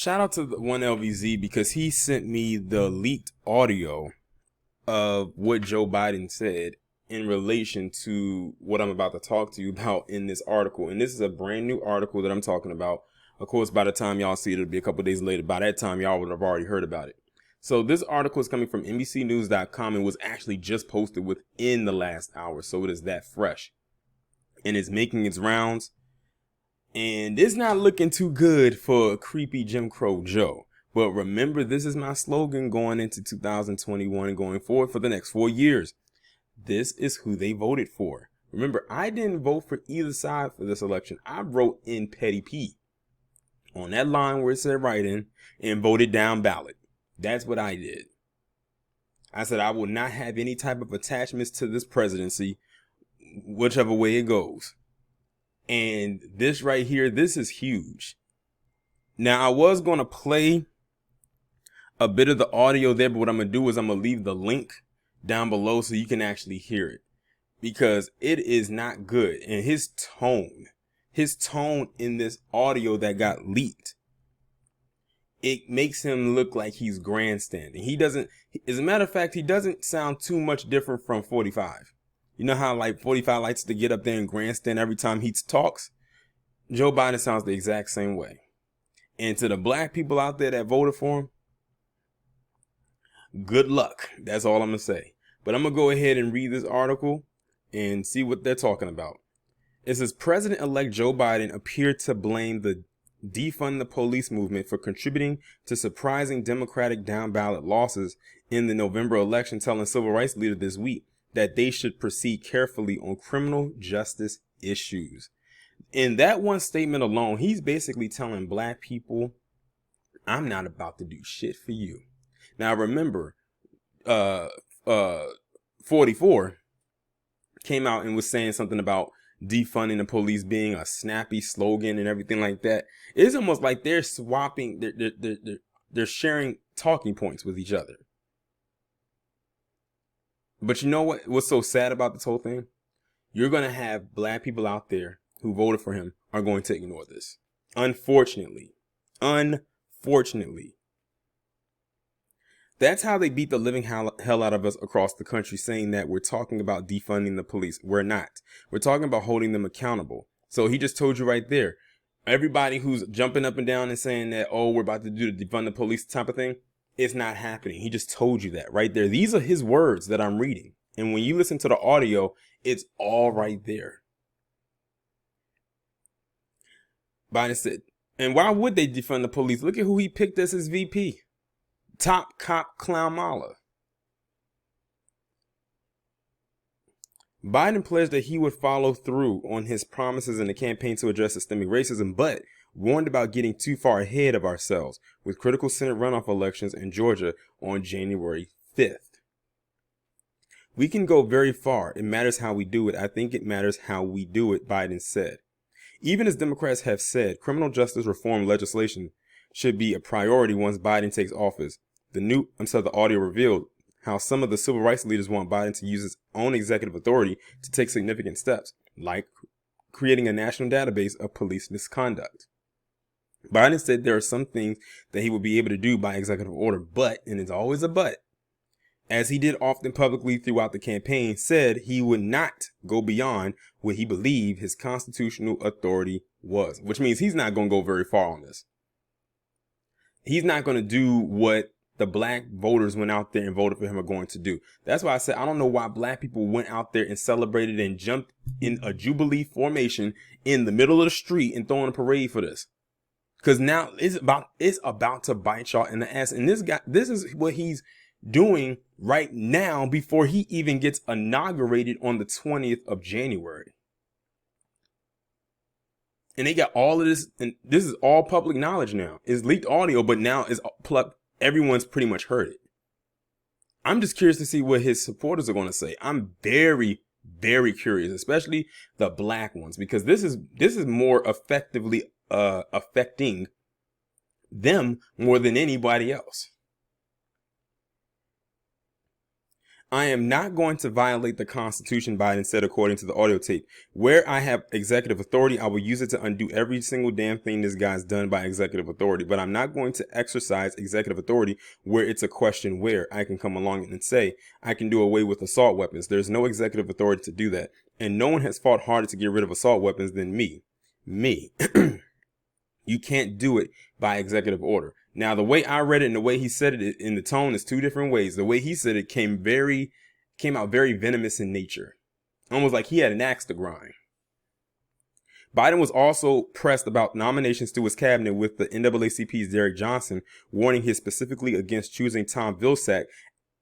Shout out to the one LVZ because he sent me the leaked audio of what Joe Biden said in relation to what I'm about to talk to you about in this article. And this is a brand new article that I'm talking about. Of course, by the time y'all see it, it'll be a couple days later. By that time, y'all would have already heard about it. So this article is coming from NBCnews.com and was actually just posted within the last hour. So it is that fresh and it's making its rounds. And it's not looking too good for creepy Jim Crow Joe. But remember, this is my slogan going into 2021 and going forward for the next 4 years. This is who they voted for. Remember, I didn't vote for either side for this election. I wrote in Petty P on that line where it said write-in and voted down ballot. That's what I did. I said I will not have any type of attachments to this presidency, whichever way it goes. And this right here, this is huge. Now, I was going to play a bit of the audio there, but what I'm going to do is I'm going to leave the link down below so you can actually hear it, because it is not good. And his tone in this audio that got leaked, it makes him look like he's grandstanding. He doesn't, as a matter of fact, he doesn't sound too much different from 45. You know how like 45 likes to get up there and grandstand every time he talks? Joe Biden sounds the exact same way. And to the black people out there that voted for him, good luck. That's all I'm going to say. But I'm going to go ahead and read this article and see what they're talking about. It says President-elect Joe Biden appeared to blame the Defund the Police movement for contributing to surprising Democratic down-ballot losses in the November election, telling civil rights leaders this week that they should proceed carefully on criminal justice issues. In that one statement alone, he's basically telling black people, I'm not about to do shit for you. Now, remember, 44 came out and was saying something about defunding the police being a snappy slogan and everything like that. It's almost like they're swapping, they're sharing talking points with each other. But you know what's so sad about this whole thing? You're going to have black people out there who voted for him are going to ignore this. Unfortunately. That's how they beat the living hell out of us across the country, saying that we're talking about defunding the police. We're not. We're talking about holding them accountable. So he just told you right there. Everybody who's jumping up and down and saying that, oh, we're about to do the defund the police type of thing, it's not happening. He just told you that right there. These are his words that I'm reading. And when you listen to the audio, it's all right there. Biden said, and why would they defund the police? Look at who he picked as his VP. Top cop Clown Mala. Biden pledged that he would follow through on his promises in the campaign to address systemic racism, but warned about getting too far ahead of ourselves with critical Senate runoff elections in Georgia on January 5th. We can go very far. It matters how we do it. I think it matters how we do it, Biden said. Even as Democrats have said, criminal justice reform legislation should be a priority once Biden takes office. The audio revealed how some of the civil rights leaders want Biden to use his own executive authority to take significant steps, like creating a national database of police misconduct. Biden said there are some things that he will be able to do by executive order, but, and it's always a but, as he did often publicly throughout the campaign, said he would not go beyond what he believed his constitutional authority was, which means he's not going to go very far on this. He's not going to do what the black voters went out there and voted for him are going to do. That's why I said I don't know why black people went out there and celebrated and jumped in a Jubilee formation in the middle of the street and throwing a parade for this. Because now it's about to bite y'all in the ass. And this is what he's doing right now before he even gets inaugurated on the 20th of January. And they got all of this, and this is all public knowledge now. It's leaked audio, but now everyone's pretty much heard it. I'm just curious to see what his supporters are going to say. I'm very, very curious, especially the black ones, because this is more effectively affecting them more than anybody else. I am not going to violate the Constitution, Biden said, according to the audio tape. Where I have executive authority, I will use it to undo every single damn thing this guy's done by executive authority. But I'm not going to exercise executive authority where it's a question where I can come along and say, I can do away with assault weapons. There's no executive authority to do that. And no one has fought harder to get rid of assault weapons than me. Me. You can't do it by executive order. Now, the way I read it and the way he said it in the tone is two different ways. The way he said it came out very venomous in nature. Almost like he had an axe to grind. Biden was also pressed about nominations to his cabinet, with the NAACP's Derek Johnson warning him specifically against choosing Tom Vilsack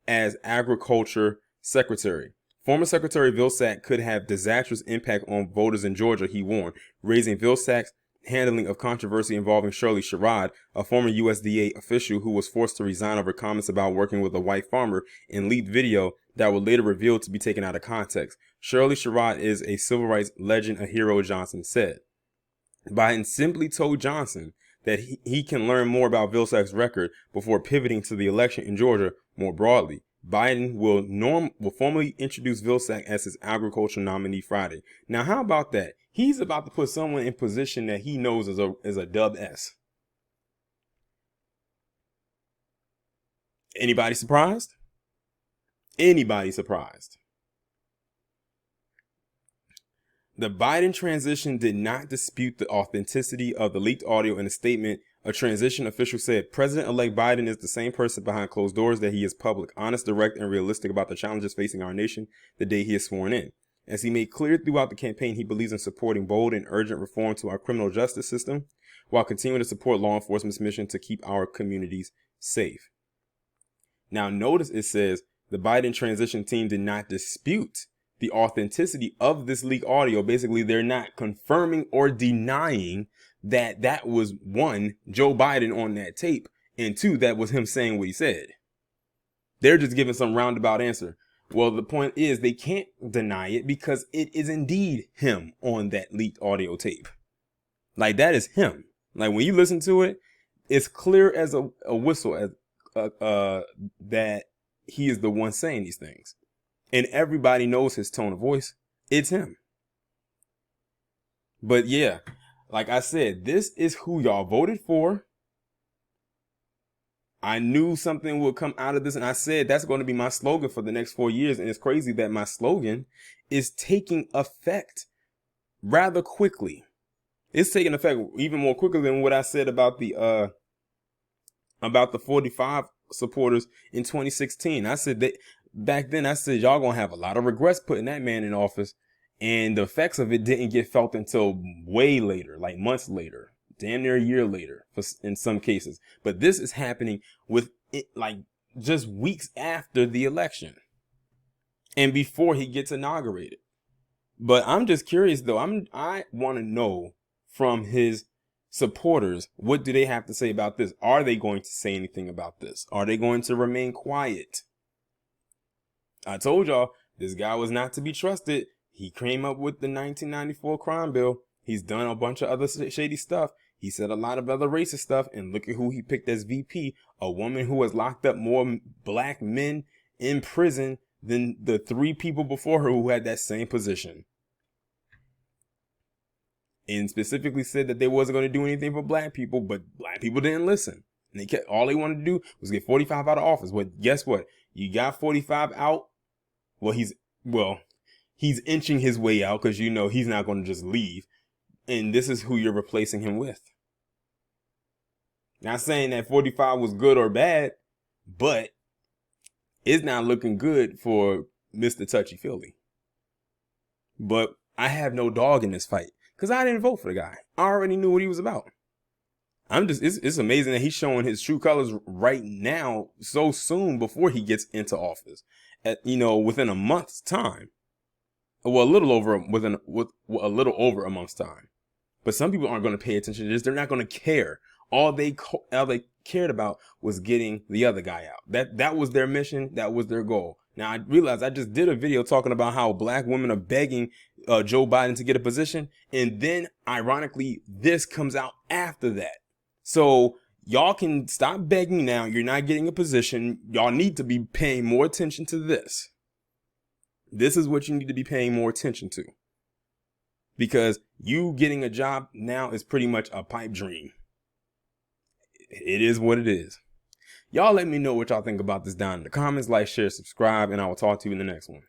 as Agriculture Secretary. Former Secretary Vilsack could have disastrous impact on voters in Georgia, he warned, raising Vilsack's handling of controversy involving Shirley Sherrod, a former USDA official who was forced to resign over comments about working with a white farmer in leaked video that were later revealed to be taken out of context. Shirley Sherrod is a civil rights legend, a hero, Johnson said. Biden simply told Johnson that he can learn more about Vilsack's record before pivoting to the election in Georgia more broadly. Biden will formally introduce Vilsack as his agriculture nominee Friday. Now, how about that? He's about to put someone in position that he knows is a dub S. Anybody surprised? Anybody surprised? The Biden transition did not dispute the authenticity of the leaked audio. In a statement, a transition official said, President-elect Biden is the same person behind closed doors that he is public, honest, direct, and realistic about the challenges facing our nation the day he is sworn in. As he made clear throughout the campaign, he believes in supporting bold and urgent reform to our criminal justice system while continuing to support law enforcement's mission to keep our communities safe. Now, notice it says the Biden transition team did not dispute the authenticity of this leaked audio. Basically, they're not confirming or denying that that was, one, Joe Biden on that tape, and two, that was him saying what he said. They're just giving some roundabout answer. Well, the point is they can't deny it because it is indeed him on that leaked audio tape. Like, that is him. Like, when you listen to it, it's clear as a whistle as that he is the one saying these things. And everybody knows his tone of voice. It's him. But yeah, like I said, this is who y'all voted for. I knew something would come out of this, and I said that's going to be my slogan for the next 4 years. And it's crazy that my slogan is taking effect rather quickly. It's taking effect even more quickly than what I said about the 45 supporters in 2016. I said that back then. I said y'all gonna have a lot of regrets putting that man in office, and the effects of it didn't get felt until way later, like months later. Damn near a year later in some cases. But this is happening with it like just weeks after the election and before he gets inaugurated. But I'm just curious though. I want to know from his supporters, what do they have to say about this? Are they going to say anything about this? Are they going to remain quiet? I told y'all this guy was not to be trusted. He came up with the 1994 crime bill. He's done a bunch of other shady stuff. He said a lot of other racist stuff, and look at who he picked as VP, a woman who has locked up more black men in prison than the 3 people before her who had that same position. And specifically said that they wasn't going to do anything for black people, but black people didn't listen. And all they wanted to do was get 45 out of office. Well, guess what? You got 45 out. Well, he's inching his way out because he's not going to just leave. And this is who you're replacing him with. Not saying that 45 was good or bad, but it's not looking good for Mr. Touchy-Feely. But I have no dog in this fight because I didn't vote for the guy. I already knew what he was about. It's amazing that he's showing his true colors right now so soon before he gets into office. Within a month's time. Well, a little over a month's time. But some people aren't going to pay attention to this. They're not going to care. All they cared about was getting the other guy out. That was their mission. That was their goal. Now, I realized I just did a video talking about how black women are begging Joe Biden to get a position. And then, ironically, this comes out after that. So y'all can stop begging now. You're not getting a position. Y'all need to be paying more attention to this. This is what you need to be paying more attention to, because you getting a job now is pretty much a pipe dream. It is what it is. Y'all let me know what y'all think about this down in the comments. Like, share, subscribe, and I will talk to you in the next one.